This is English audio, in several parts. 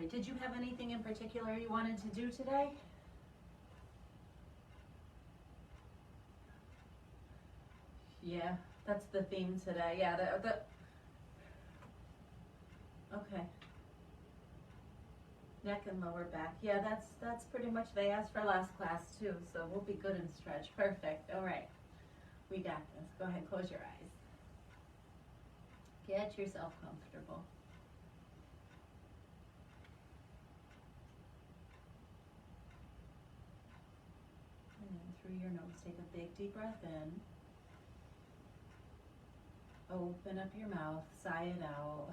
right, did you have anything in particular you wanted to do today? Yeah, that's the theme today. Yeah, okay. Neck and lower back. Yeah, that's pretty much, they asked for last class too, so we'll be good and stretch. Perfect. All right. We got this. Go ahead, close your eyes. Get yourself comfortable. And then through your nose, take a big deep breath in. Open up your mouth, sigh it out.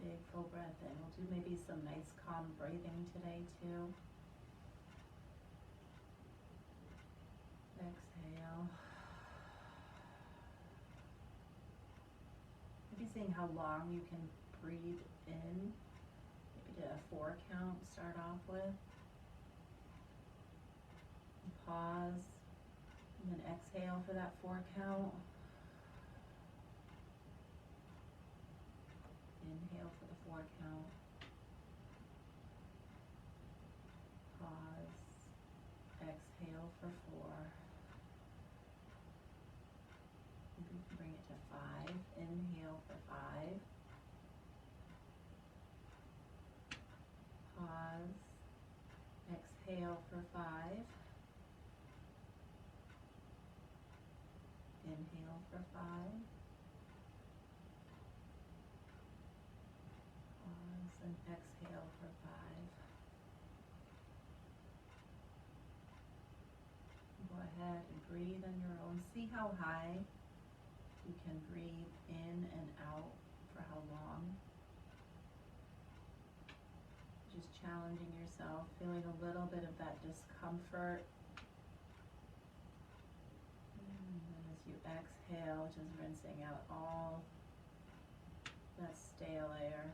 Big full breath in. We'll do maybe some nice calm breathing today too. Exhale. Maybe seeing how long you can breathe in. Maybe do a 4 count, start off with. And pause. And then exhale for that 4 count. Inhale for the 4 count. Pause. Exhale for 4. Maybe you can bring it to 5. Inhale for 5. Pause. Exhale for 5. Inhale for 5. Pause and exhale for 5. Go ahead and breathe on your own. See how high you can breathe in and out for how long. Just challenging yourself, feeling a little bit of that discomfort. And then as you exhale, just rinsing out all that stale air.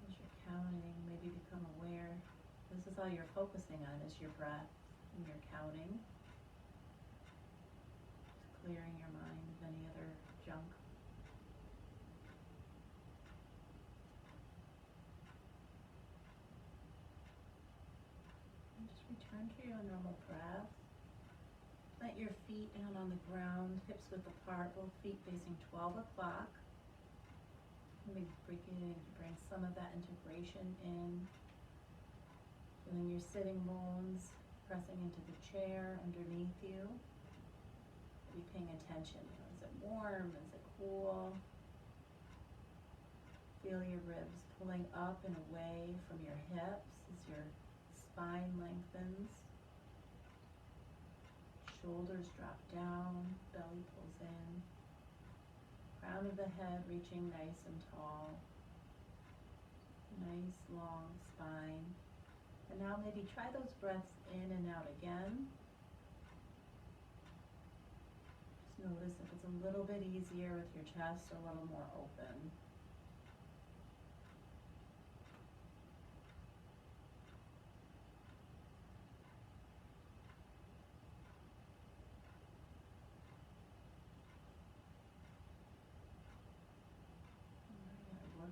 As you're counting, maybe become aware. This is all you're focusing on, is your breath and your counting. Just clearing your mind of any other junk. And just return to your normal breath. Let your feet down on the ground, hips width apart, both feet facing 12 o'clock. Maybe beginning to bring some of that integration in. Feeling your sitting bones pressing into the chair underneath you. Be paying attention. Is it warm? Is it cool? Feel your ribs pulling up and away from your hips as your spine lengthens. Shoulders drop down, belly pulls in. Crown of the head reaching nice and tall. Nice long spine. And now maybe try those breaths in and out again. Just notice if it's a little bit easier with your chest a little more open.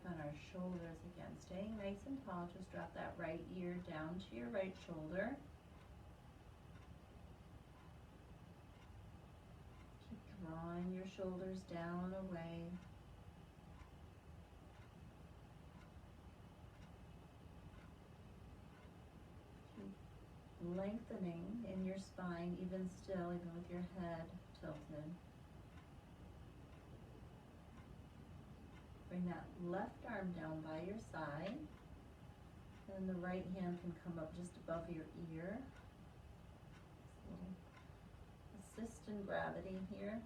On our shoulders again, staying nice and tall. Just drop that right ear down to your right shoulder. Keep drawing your shoulders down and away. Keep lengthening in your spine, even still, even with your head tilted. Bring that left arm down by your side, and the right hand can come up just above your ear. Just a little assist in gravity here.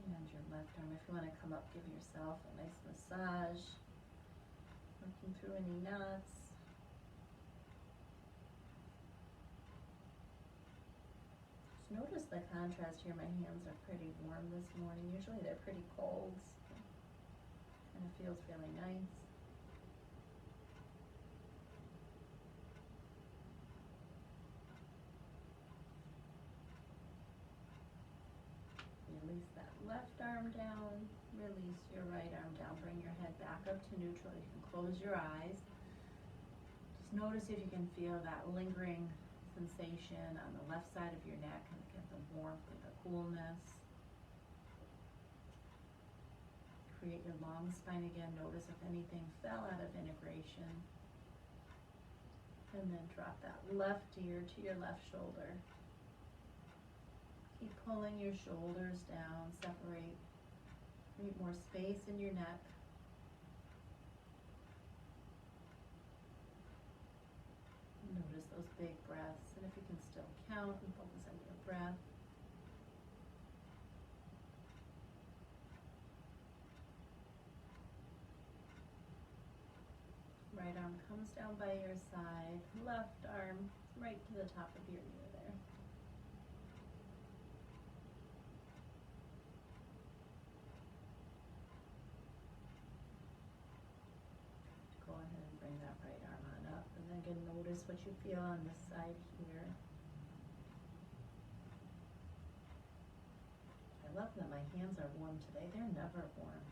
And your left arm, if you want to come up, give yourself a nice massage, working through any knots. Notice the contrast here. My hands are pretty warm this morning. Usually they're pretty cold. Kind of feels really nice. arm down, release your right arm down, bring your head back up to neutral. You can close your eyes. Just notice if you can feel that lingering sensation on the left side of your neck and get the warmth and the coolness. Create your long spine again. Notice if anything fell out of integration. And then drop that left ear to your left shoulder. Keep pulling your shoulders down, separate, create more space in your neck. Notice those big breaths, and if you can still count and focus on your breath. Right arm comes down by your side, left arm right to the top of your ear there. Go ahead and bring that right arm on up, and then again notice what you feel on this side here. I love that my hands are warm today. They're never warm.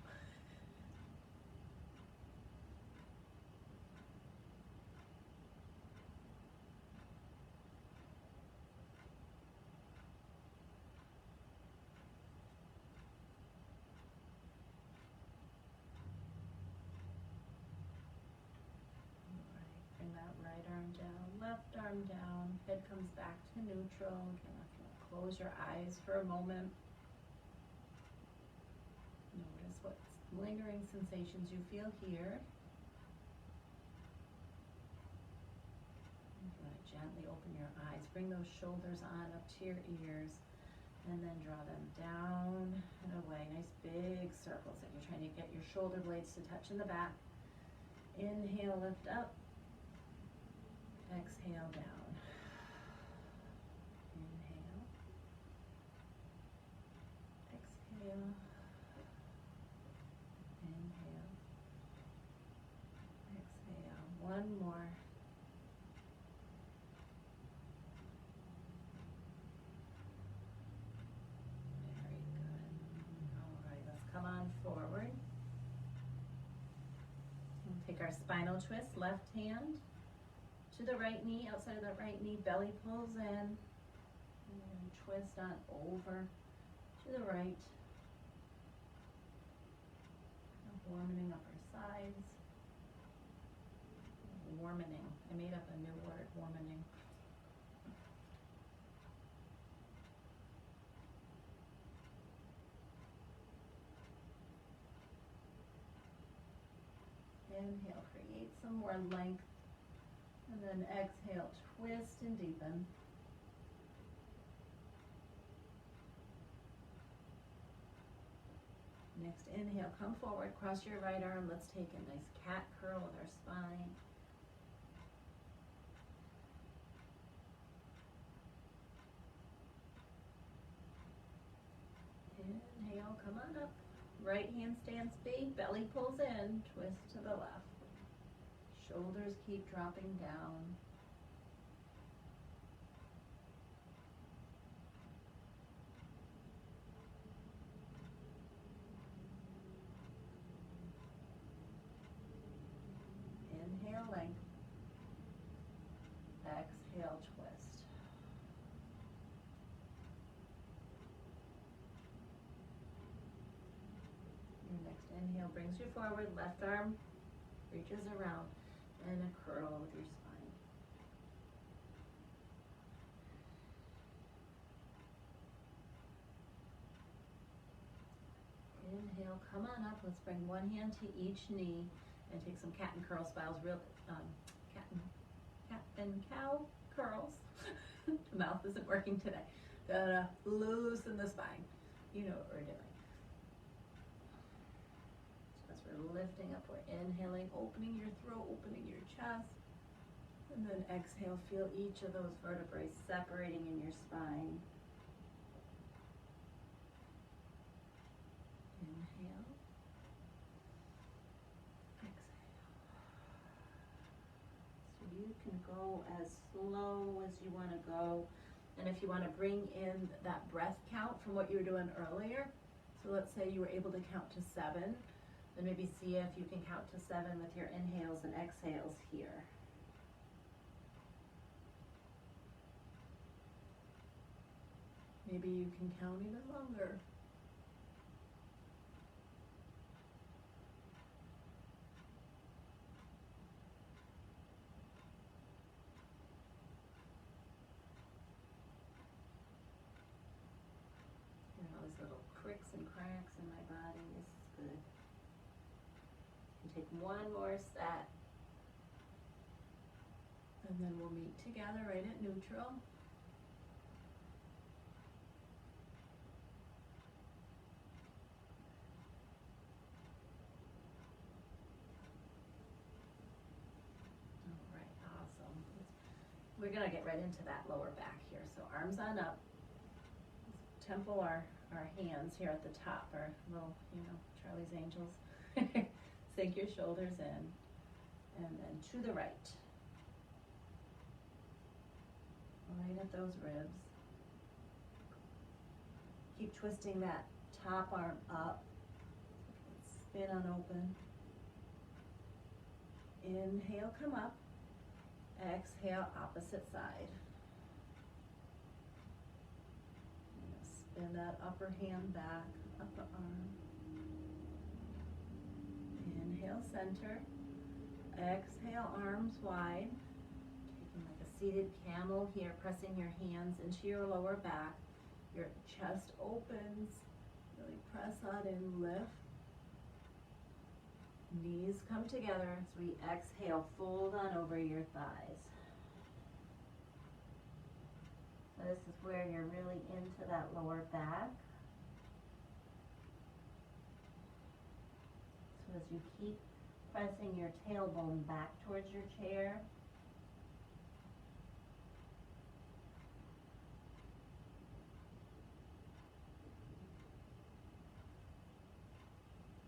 Left arm down, head comes back to neutral. Again, if you want to close your eyes for a moment. Notice what lingering sensations you feel here. If you want to gently open your eyes, bring those shoulders on up to your ears, and then draw them down and away. Nice big circles that you're trying to get your shoulder blades to touch in the back. Inhale, lift up. Exhale down. Inhale. Exhale. Inhale. Exhale. One more. Very good. All right, let's come on forward. We'll take our spinal twist, left hand to the right knee, outside of that right knee, belly pulls in, and then twist on over to the right, warming up our sides, warming, I made up a new word, warming. Inhale, create some more length. And then exhale, twist and deepen. Next inhale, come forward, cross your right arm. Let's take a nice cat curl with our spine. Inhale, come on up. Right hand stands big, belly pulls in, twist to the left. Shoulders keep dropping down. Inhale, length. Exhale, twist. Your next inhale brings you forward, left arm reaches around. And a curl with your spine. Inhale, come on up. Let's bring one hand to each knee and take some cat and curl styles. Real cat and cow curls. The mouth isn't working today. Gotta loosen the spine. You know what we're doing. We're lifting up, we're inhaling, opening your throat, opening your chest, and then exhale, feel each of those vertebrae separating in your spine. Inhale, exhale. So you can go as slow as you want to go, and if you want to bring in that breath count from what you were doing earlier, so So let's say you were able to count to 7, then maybe see if you can count to 7 with your inhales and exhales here. Maybe you can count even longer. All these little cricks and cracks in my body. This is good. You can take one more set. And then we'll meet together right at neutral. All right, awesome. We're gonna get right into that lower back here. So arms on up. Temple our hands here at the top, our little, Charlie's Angels. Sink your shoulders in, and then to the right. Right at those ribs. Keep twisting that top arm up. Spin on open. Inhale, come up. Exhale, opposite side. Spin that upper hand back, upper arm. Inhale, center. Exhale, arms wide. Taking like a seated camel here, pressing your hands into your lower back. Your chest opens. Really press on in, lift. Knees come together as we exhale, fold on over your thighs. So this is where you're really into that lower back. So as you keep pressing your tailbone back towards your chair,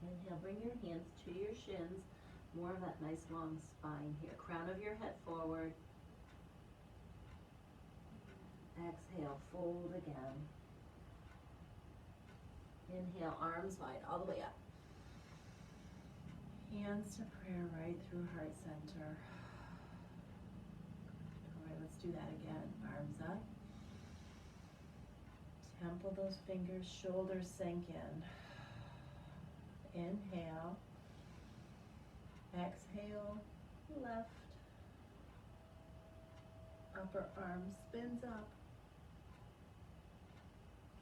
inhale, bring your hands to your shins, more of that nice long spine here. Crown of your head forward. Exhale, fold again. Inhale, arms wide, all the way up. Hands to prayer right through heart center. All right, let's do that again. Arms up. Temple those fingers, shoulders sink in. Inhale. Exhale, left. Upper arm spins up.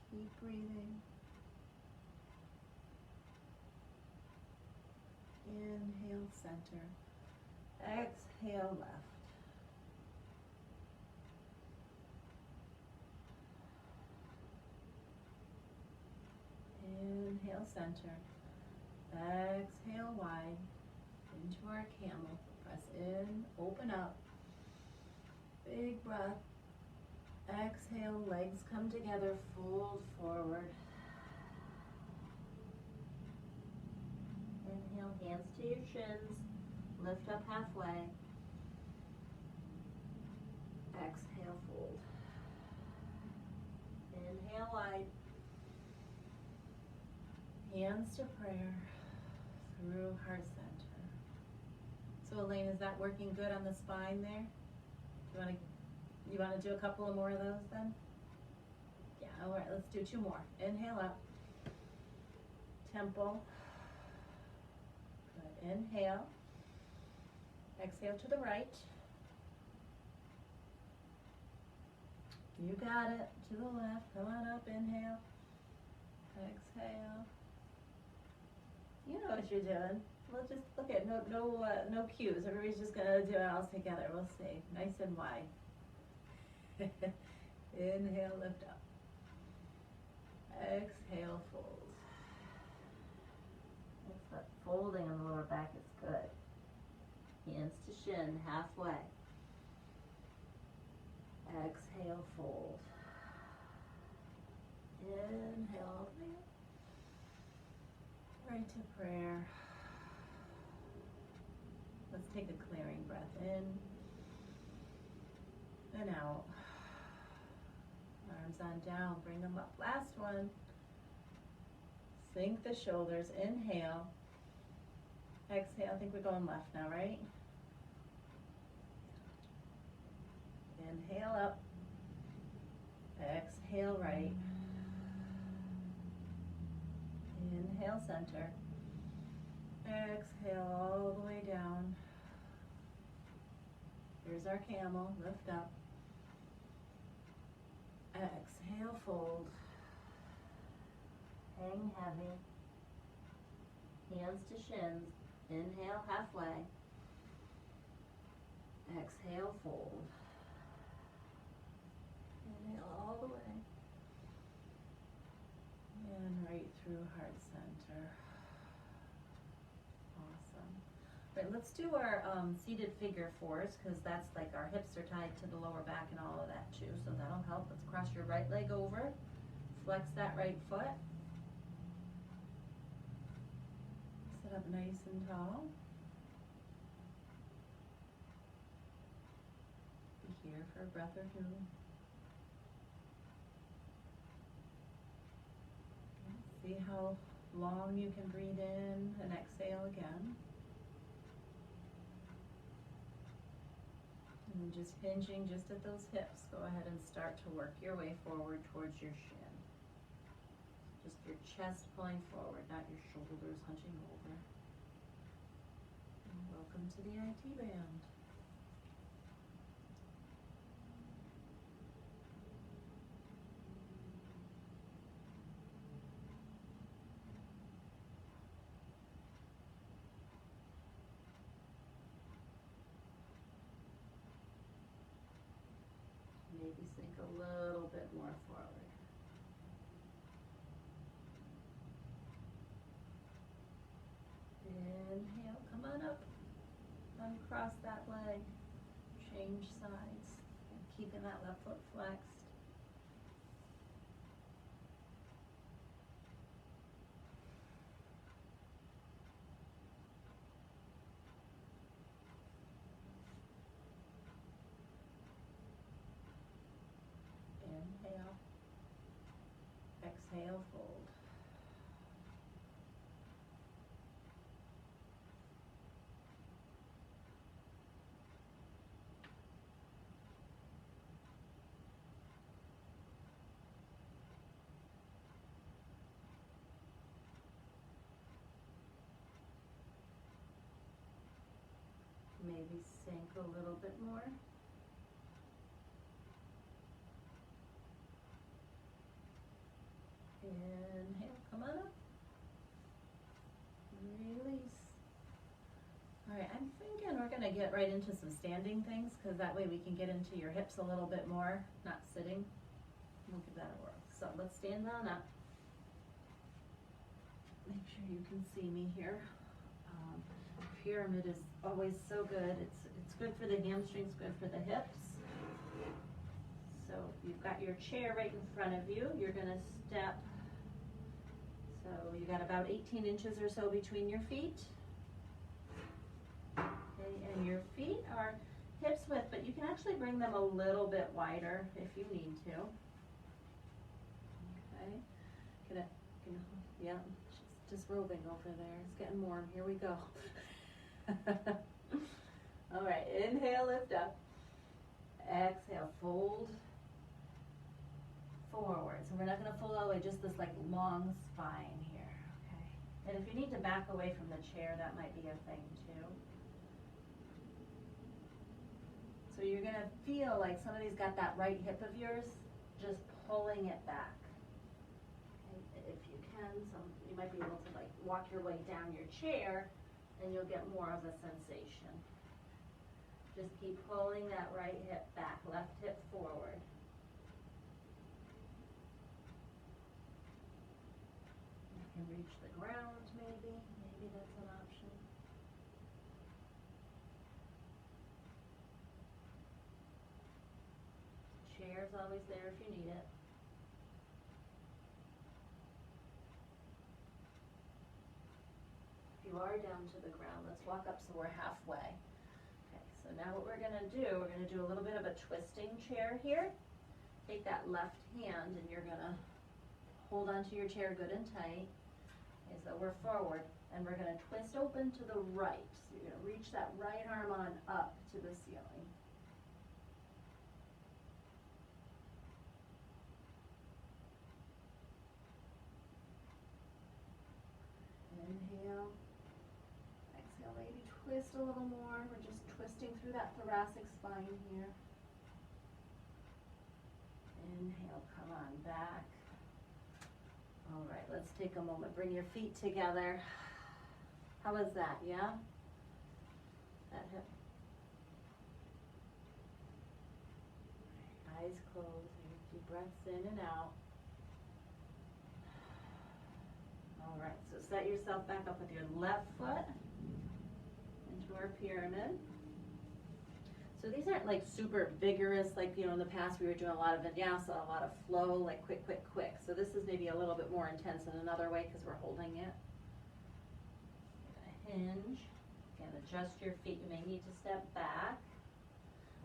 Keep breathing. Inhale, center. Exhale, left. Inhale, center. Exhale, wide. Into our camel. Press in, open up. Big breath. Exhale, legs come together, fold forward. Inhale, hands to your shins, lift up halfway. Exhale, fold. Inhale, wide. Hands to prayer through heart center. So Elaine, is that working good on the spine there? You want to do a couple of more of those then? Yeah, all right, let's do 2 more. Inhale up. Temple. Good. Inhale. Exhale to the right. You got it. To the left. Come on up. Inhale. Exhale. You know what you're doing. We'll just look at no cues. Everybody's just gonna do it all together. We'll see. Nice and wide. Inhale, lift up. Exhale, fold. That folding on the lower back is good. Hands to shin, halfway. Exhale, fold. Inhale, right to prayer. Let's take a clearing breath in and out. Arms on down, bring them up. Last one. Sink the shoulders, inhale. Exhale, I think we're going left now, right? Inhale up. Exhale right. Inhale center. Exhale all the way down. Here's our camel, lift up. Exhale, fold. Hang heavy. Hands to shins. Inhale, halfway. Exhale, fold. Inhale all the way. And right through heart center. Awesome. All right, let's do our seated figure fours, because that's like our hips are tied to the lower back and all of that too, so that'll help. Let's cross your right leg over. Flex that right foot. Sit up nice and tall. Be here for a breath or two. See how long you can breathe in and exhale again. And then just hinging just at those hips, go ahead and start to work your way forward towards your shin. Just your chest pulling forward, not your shoulders hunching over. And welcome to the IT band. Maybe sink a little bit more forward. Inhale, come on up. Uncross that leg. Change sides. And keeping that left foot flexed. Inhale. Exhale, fold. Maybe sink a little bit more. Inhale, come on up. Release. All right, I'm thinking we're gonna get right into some standing things, because that way we can get into your hips a little bit more, not sitting. We'll give that a whirl. So let's stand on up. Make sure you can see me here. Pyramid is always so good. It's good for the hamstrings, good for the hips. So you've got your chair right in front of you. You're gonna step. So you got about 18 inches or so between your feet. Okay, and your feet are hips width, but you can actually bring them a little bit wider if you need to. Okay, yeah, just roving over there. It's getting warm. Here we go. All right, inhale, lift up. Exhale, fold forward. So we're not going to fold all the way, just this like long spine here. Okay. And if you need to back away from the chair, that might be a thing too. So you're going to feel like somebody's got that right hip of yours, just pulling it back. Okay. If you can, you might be able to like walk your way down your chair, and you'll get more of a sensation. Just keep pulling that right hip back, left hip forward. You can reach the ground maybe that's an option. Chair's always there if you need it. If you are down to the ground, let's walk up so we're halfway. Okay, so now what we're gonna do a little bit of a twisting chair here. Take that left hand and you're gonna hold onto your chair good and tight. Okay, so we're forward, and we're gonna twist open to the right. So you're gonna reach that right arm on up to the ceiling. Inhale. Exhale, maybe twist a little more. We're just twisting through that thoracic spine here. Inhale, come on back. All right, let's take a moment. Bring your feet together. How was that, yeah? That hip. Eyes closed, deep breaths in and out. All right, so set yourself back up with your left foot into our pyramid. So these aren't like super vigorous, like, you know, in the past we were doing a lot of vinyasa, a lot of flow, like quick, quick, quick. So this is maybe a little bit more intense in another way because we're holding it. Hinge. Again, adjust your feet. You may need to step back.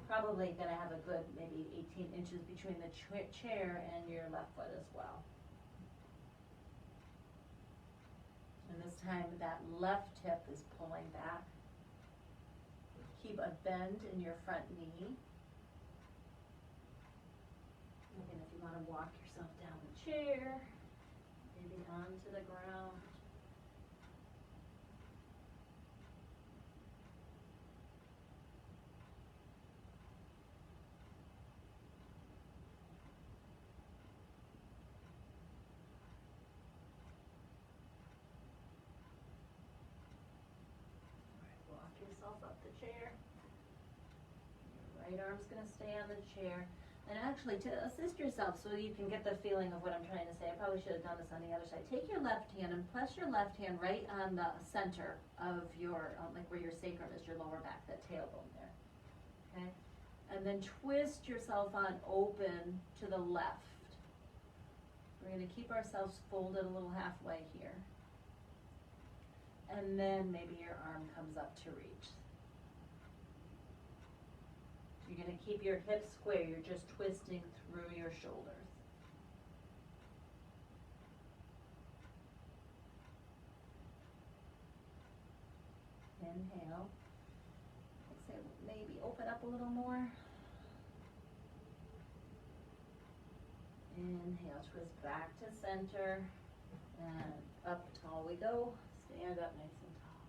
Probably going to have a good maybe 18 inches between the chair and your left foot as well. And this time that left hip is pulling back. Keep a bend in your front knee. Again, if you want to walk yourself down the chair, maybe onto the ground. Walk yourself up the chair. Your right arm's going to stay on the chair. And actually, to assist yourself so you can get the feeling of what I'm trying to say, I probably should have done this on the other side. Take your left hand and press your left hand right on the center of your, like where your sacrum is, your lower back, that tailbone there. Okay? And then twist yourself on open to the left. We're going to keep ourselves folded a little halfway here. And then maybe your arm comes up to reach. So you're going to keep your hips square. You're just twisting through your shoulders. Inhale. Exhale. Maybe open up a little more. Inhale. Twist back to center. And up tall we go. Stand up nice and tall.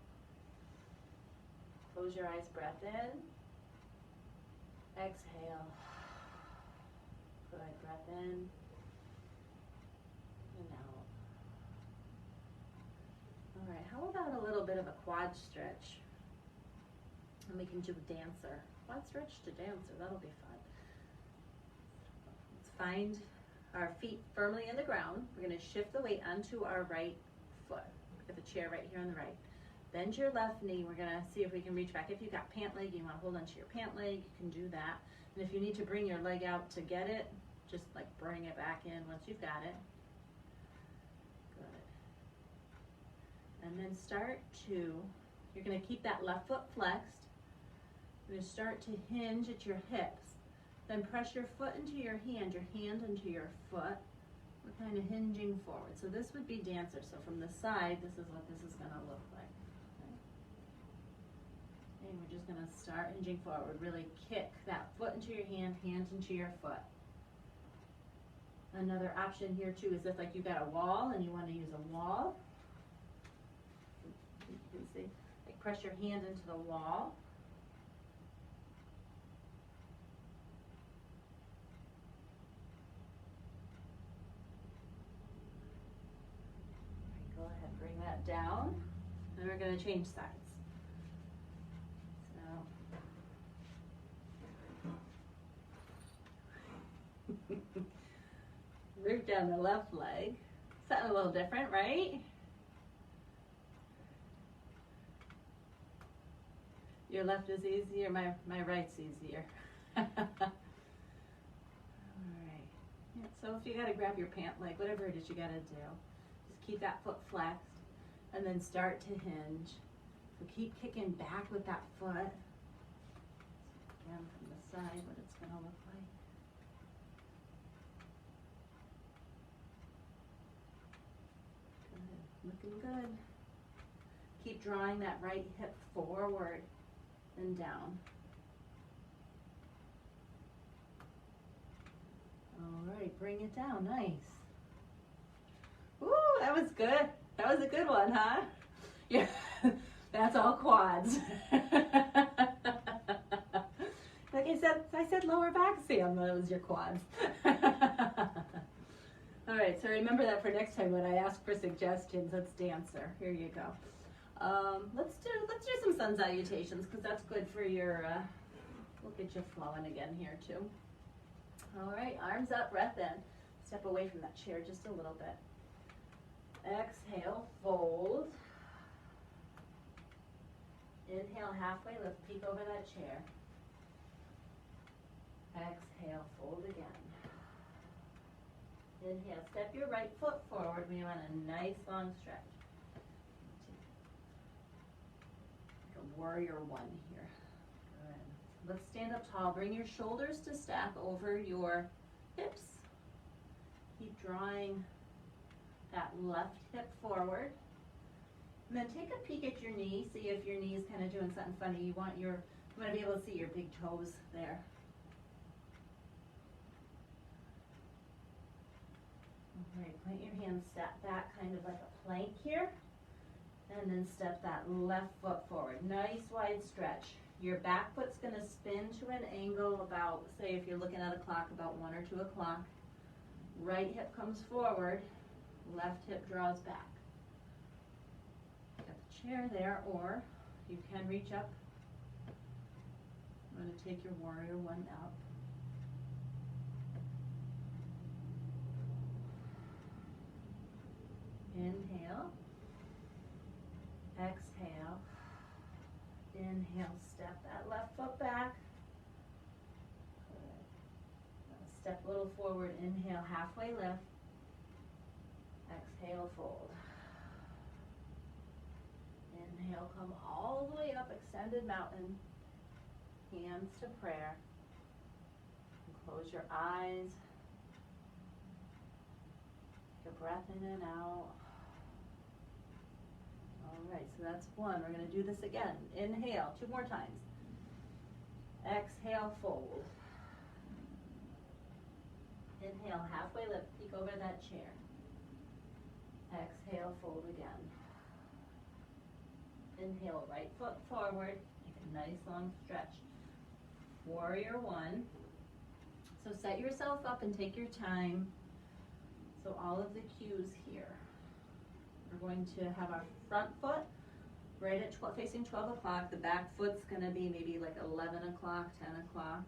Close your eyes, breath in. Exhale. Good, breath in. And out. All right, how about a little bit of a quad stretch? And we can do dancer. Quad stretch to dancer, that'll be fun. Let's find our feet firmly in the ground. We're gonna shift the weight onto our right foot. Get the chair right here on the right. Bend your left knee. We're gonna see if we can reach back. If you've got pant leg, you wanna hold onto your pant leg, you can do that. And if you need to bring your leg out to get it, just like bring it back in once you've got it. Good. And then you're gonna keep that left foot flexed. You're gonna start to hinge at your hips. Then press your foot into your hand into your foot. We're kind of hinging forward. So this would be dancer. So from the side, this is what this is going to look like. Okay. And we're just going to start hinging forward. Really kick that foot into your hand into your foot. Another option here too is if like you've got a wall and you want to use a wall. You can see, like press your hand into the wall. Go ahead, bring that down. Then we're going to change sides. So, root down the left leg. Something a little different, right? Your left is easier, my right's easier. All right. Yeah, so if you got to grab your pant leg, whatever it is you got to do. Keep that foot flexed and then start to hinge. So keep kicking back with that foot. Again, from the side, what it's going to look like. Good. Looking good. keep drawing that right hip forward and down. All right, bring it down, nice. Ooh, that was good. That was a good one, huh? Yeah, that's all quads. Like I said lower back, Sam, that was your quads. All right, so remember that for next time when I ask for suggestions. Let's dancer. Here you go. Let's do some sun salutations because that's good for your. We'll get you flowing again here too. All right, arms up, breath in. Step away from that chair just a little bit. Exhale, fold. Inhale, halfway lift, peek over that chair. Exhale, fold again. Inhale, step your right foot forward. We want a nice long stretch. Like a warrior one here. Good. Let's stand up tall. Bring your shoulders to stack over your hips. Keep drawing that left hip forward. And then take a peek at your knee. See if your knee is kind of doing something funny. You want to be able to see your big toes there. All right, plant your hands, step back kind of like a plank here. And then step that left foot forward. Nice wide stretch. Your back foot's going to spin to an angle about, say if you're looking at a clock, about 1 or 2 o'clock. Right hip comes forward, left hip draws back. Got the chair there, or you can reach up. I'm going to take your warrior one up. Inhale. Exhale. Inhale, step that left foot back. Good. Step a little forward, inhale, halfway lift. Exhale, fold. Inhale, come all the way up, extended mountain. Hands to prayer. And close your eyes. Take a breath in and out. All right, so that's one. We're going to do this again. Inhale, 2 more times. Exhale, fold. Inhale, halfway lift, peek over that chair. Exhale, fold again. Inhale, right foot forward. Make a nice long stretch. Warrior one. So set yourself up and take your time. So all of the cues here. We're going to have our front foot right at facing 12 o'clock. The back foot's going to be maybe like 11 o'clock, 10 o'clock.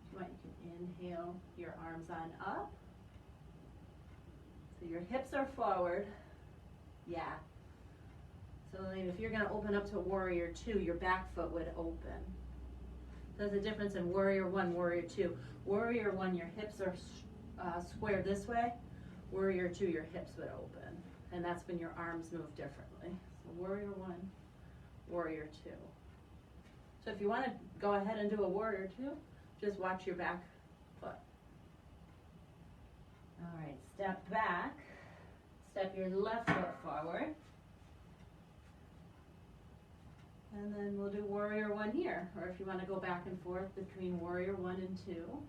If you want, you can inhale your arms on up. So your hips are forward. Yeah. So if you're going to open up to warrior two, your back foot would open. There's a difference in warrior one, warrior two. Warrior one, your hips are square this way. Warrior two, your hips would open. And that's when your arms move differently. So warrior one, warrior two. So if you want to go ahead and do a warrior two, just watch your back foot. All right, step back. Step your left foot forward. And then we'll do warrior one here. Or if you want to go back and forth between warrior one and two.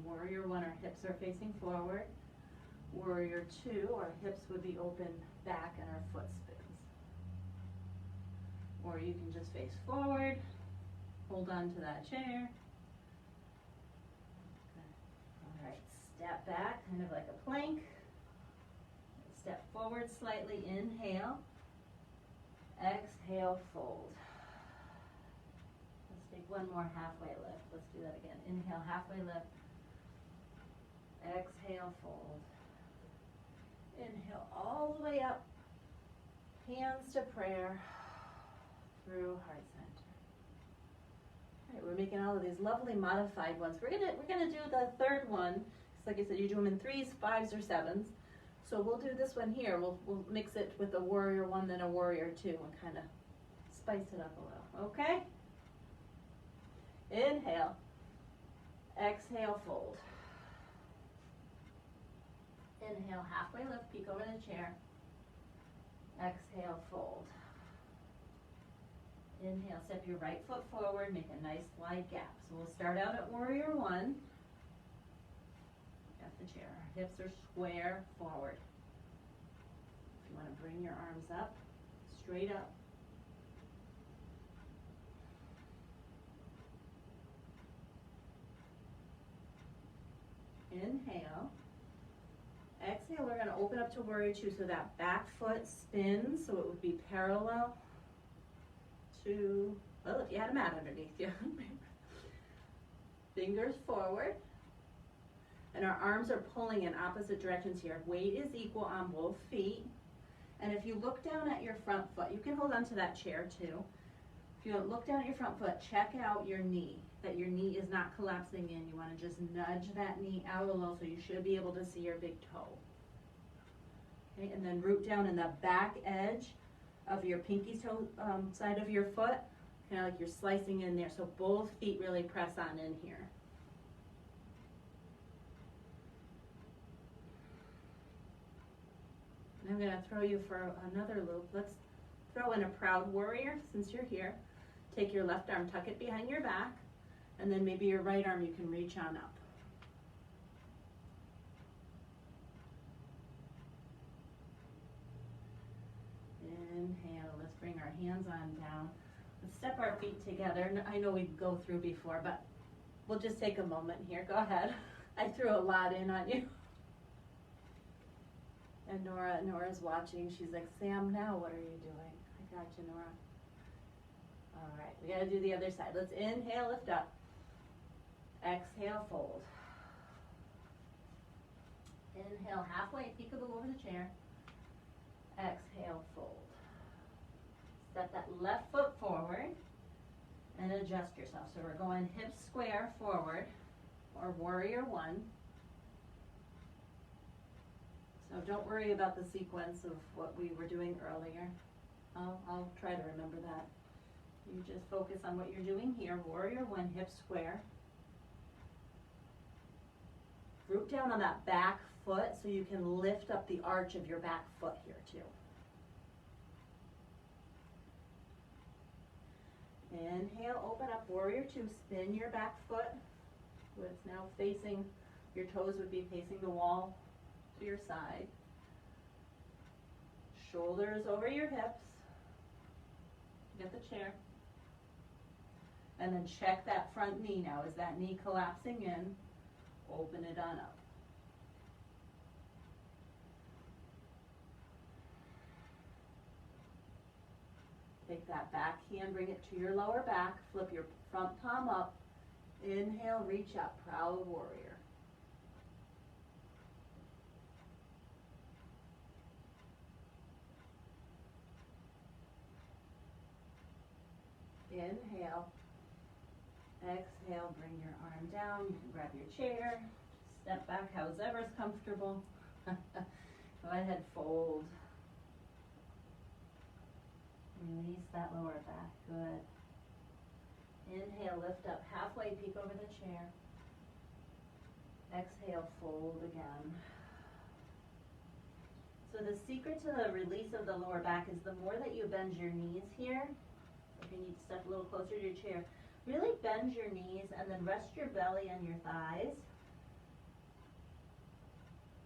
Warrior one, our hips are facing forward. Warrior two, our hips would be open back and our foot spins. Or you can just face forward, hold on to that chair. All right, step back, kind of like a plank. Step forward slightly, inhale. Exhale, fold. Let's take one more halfway lift. Let's do that again. Inhale, halfway lift. Exhale, fold. Inhale all the way up. Hands to prayer through heart center. All right, we're making all of these lovely modified ones. We're gonna do the third one. It's like I said, you do them in 3s, 5s, or 7s. So we'll do this one here. We'll mix it with a warrior one, then a warrior two, and kind of spice it up a little. Okay? Inhale. Exhale, fold. Inhale, halfway lift, peek over the chair. Exhale, fold. Inhale, step your right foot forward, make a nice wide gap. So we'll start out at warrior one. At the chair, hips are square forward. If you want to bring your arms up, straight up. Inhale. Exhale, we're going to open up to warrior two, so that back foot spins, so it would be parallel to, well, if you had a mat underneath you. Fingers forward. And our arms are pulling in opposite directions here. Weight is equal on both feet. And if you look down at your front foot, you can hold on to that chair too. If you look down at your front foot, check out your knee, that your knee is not collapsing in. You want to just nudge that knee out a little, so you should be able to see your big toe. Okay, and then root down in the back edge of your pinky toe side of your foot, kind of like you're slicing in there. So both feet really press on in here. And I'm going to throw you for another loop. Let's throw in a proud warrior since you're here. Take your left arm, tuck it behind your back, and then maybe your right arm you can reach on up. Inhale, let's bring our hands on down. Let's step our feet together. I know we go through before, but we'll just take a moment here. Go ahead. I threw a lot in on you. And Nora's watching. She's like, Sam, now what are you doing? I got you, Nora. All right, we got to do the other side. Let's inhale, lift up. Exhale, fold. Inhale, halfway, peekaboo over the chair. Exhale, fold. Step that left foot forward and adjust yourself. So we're going hips square forward, or warrior one. So don't worry about the sequence of what we were doing earlier. I'll try to remember that. You just focus on what you're doing here. Warrior one, hips square. Root down on that back foot so you can lift up the arch of your back foot here too. Inhale, open up, warrior two, spin your back foot. So it's now facing, your toes would be facing the wall to your side. Shoulders over your hips. Get the chair. And then check that front knee now. Is that knee collapsing in? Open it on up. Take that back hand, bring it to your lower back, flip your front palm up. Inhale, reach up, proud warrior. Inhale. Exhale, bring your arm down. You can grab your chair. Step back, however's comfortable. Go ahead, fold. Release that lower back, good. Inhale, lift up, halfway, peek over the chair. Exhale, fold again. So the secret to the release of the lower back is the more that you bend your knees here, if you need to step a little closer to your chair, really bend your knees and then rest your belly on your thighs.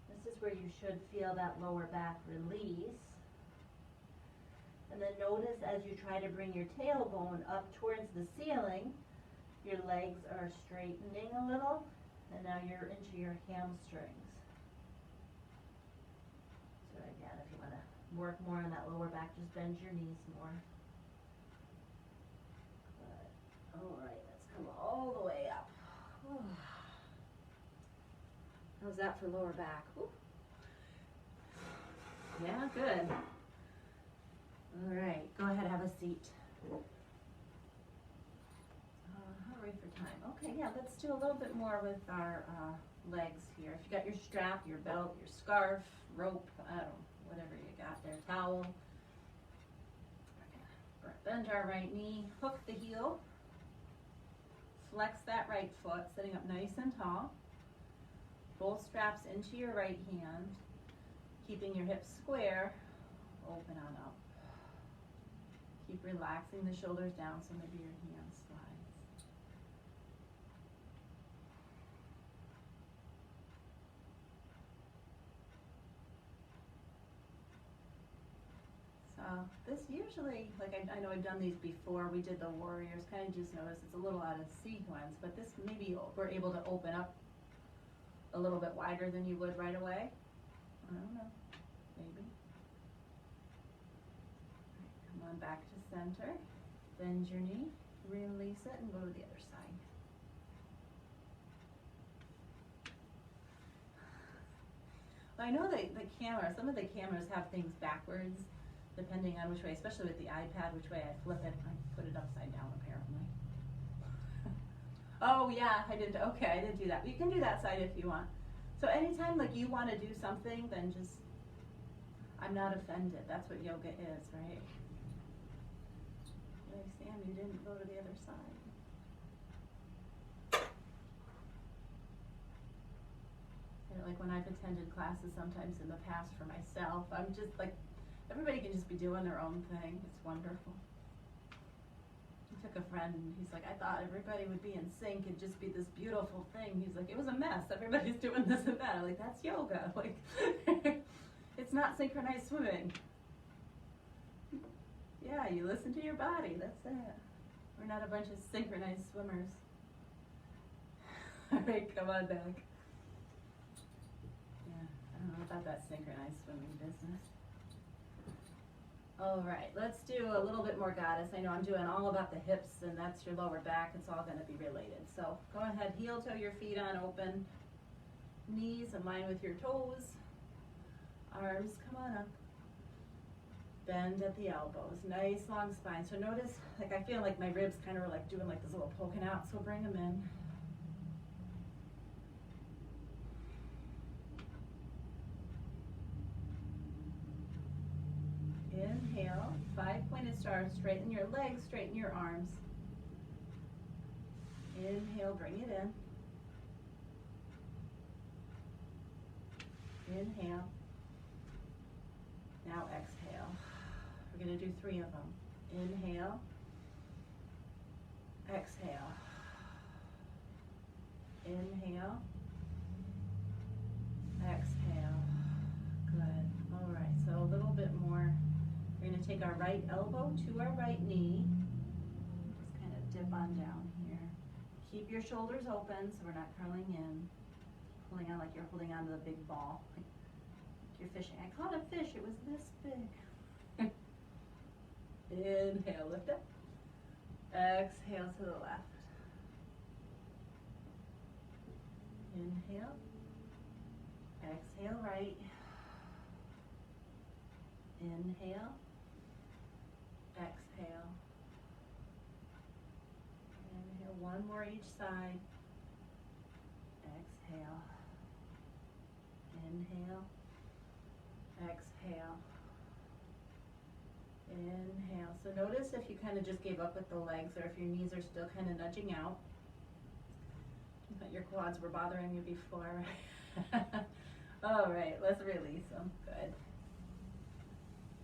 This is where you should feel that lower back release. And then notice as you try to bring your tailbone up towards the ceiling, your legs are straightening a little, and now you're into your hamstrings. So again, if you want to work more on that lower back, just bend your knees more. Good. All right, let's come all the way up. How's that for lower back? Ooh. Yeah, good. All right, go ahead, have a seat. Hurry for time. Okay, yeah, let's do a little bit more with our legs here. If you got your strap, your belt, your scarf, rope, I don't know, whatever you got there, towel. Bend our right knee, hook the heel, flex that right foot, sitting up nice and tall. Both straps into your right hand. Keeping your hips square, open on up. Keep relaxing the shoulders down so maybe your hand slides. So this usually, like I know I've done these before, we did the warriors, kind of just notice it's a little out of sequence, but this maybe we're able to open up a little bit wider than you would right away. I don't know, maybe. Come on back to center, bend your knee, release it, and go to the other side. Well, I know that some of the cameras have things backwards, depending on which way, especially with the iPad, which way I flip it. I put it upside down, apparently. Oh yeah, I didn't do that. You can do that side if you want. So anytime like you want to do something, then just, I'm not offended. That's what yoga is, right? Like, Sam, you didn't go to the other side. And like when I've attended classes sometimes in the past for myself, I'm just like, everybody can just be doing their own thing. It's wonderful. I took a friend and he's like, I thought everybody would be in sync. It'd just be this beautiful thing. He's like, it was a mess. Everybody's doing this and that. I'm like, that's yoga. Like, it's not synchronized swimming. Yeah, you listen to your body. That's it. We're not a bunch of synchronized swimmers. All right, come on back. Yeah, I don't know about that synchronized swimming business. All right, let's do a little bit more goddess. I know I'm doing all about the hips, and that's your lower back. It's all going to be related. So go ahead, heel toe your feet on open. Knees in line with your toes. Arms, come on up. Bend at the elbows. Nice long spine. So notice, like I feel like my ribs kind of are like doing like this little poking out. So bring them in. Inhale, 5-pointed star, straighten your legs, straighten your arms. Inhale, bring it in. Inhale. Now exhale. We're going to do 3 of them. Inhale. Exhale. Inhale. Exhale. Good. All right, so a little bit more. We're going to take our right elbow to our right knee. Just kind of dip on down here. Keep your shoulders open so we're not curling in. Pulling on like you're holding on to the big ball. Like you're fishing. I caught a fish. It was this big. Inhale, lift up. Exhale to the left. Inhale. Exhale right. Inhale. Exhale. Inhale, one more each side. Exhale. Inhale. Exhale. Inhale. So notice if you kind of just gave up with the legs or if your knees are still kind of nudging out. But your quads were bothering you before. All right, let's release them. Good.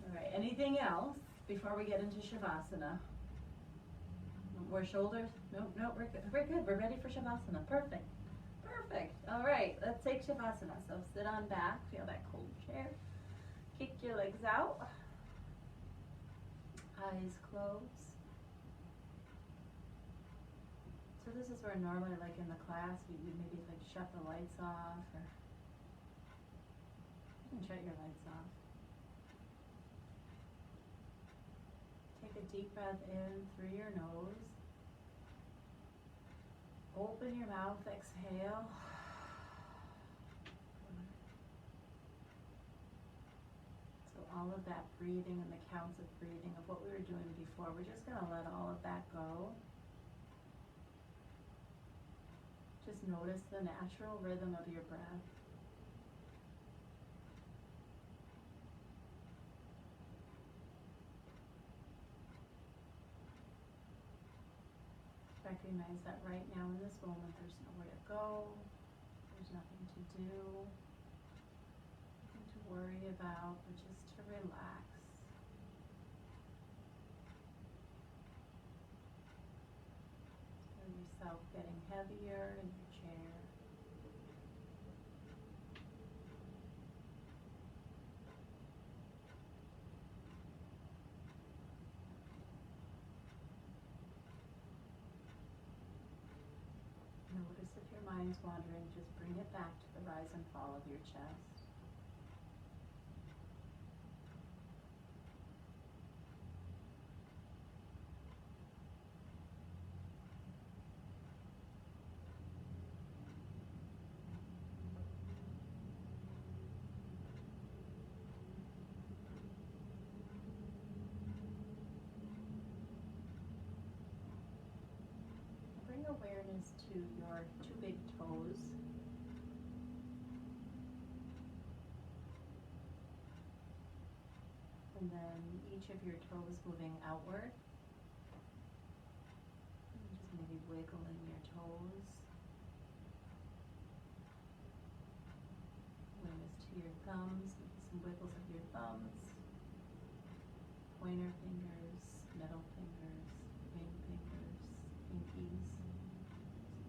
All right, anything else before we get into Shavasana? More shoulders? Nope, we're good. We're good. We're ready for Shavasana. Perfect. Perfect. All right, let's take Shavasana. So sit on back. Feel that cold chair. Kick your legs out. Eyes closed. So this is where normally, like in the class, we would maybe like shut the lights off, or you can shut your lights off. Take a deep breath in through your nose. Open your mouth, exhale. So all of that breathing and the counts of breathing of what we were doing before, we're just going to let all of that go. Just notice the natural rhythm of your breath. Recognize that right now in this moment there's nowhere to go, there's nothing to do, nothing to worry about, but just to relax. Feel yourself getting heavier in your chair. Notice if your mind's wandering, just bring it back to the rise and fall of your chest. Bring awareness to your two big toes. And then each of your toes moving outward. And just maybe wiggling your toes. Awareness to your thumbs, maybe some wiggles of your thumbs. Pointer fingers, middle fingers, ring fingers, pinkies.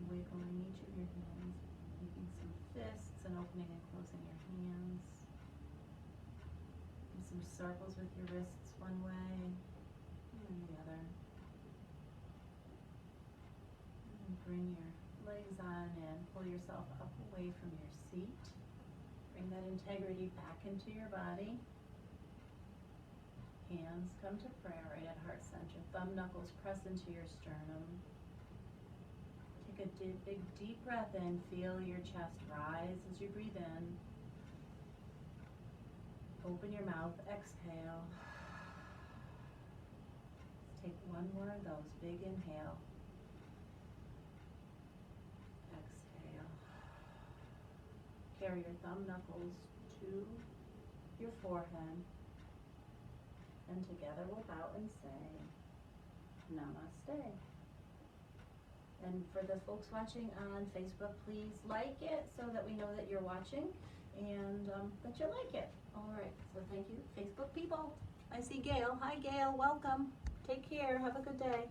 Wiggling each of your hands, making some fists and opening and closing your hands. And some circles with your wrists one way and then the other. And bring your legs on and pull yourself up away from your seat. Bring that integrity back into your body. Hands come to prayer right at heart center. Thumb knuckles press into your sternum. Take a big deep breath in. Feel your chest rise as you breathe in. Open your mouth. Exhale. Take one more of those. Big inhale. Exhale. Carry your thumb knuckles to your forehead. And together we'll bow and say, Namaste. And for the folks watching on Facebook, please like it so that we know that you're watching and that you like it. All right, so thank you, Facebook people. I see Gail. Hi, Gail. Welcome. Take care. Have a good day.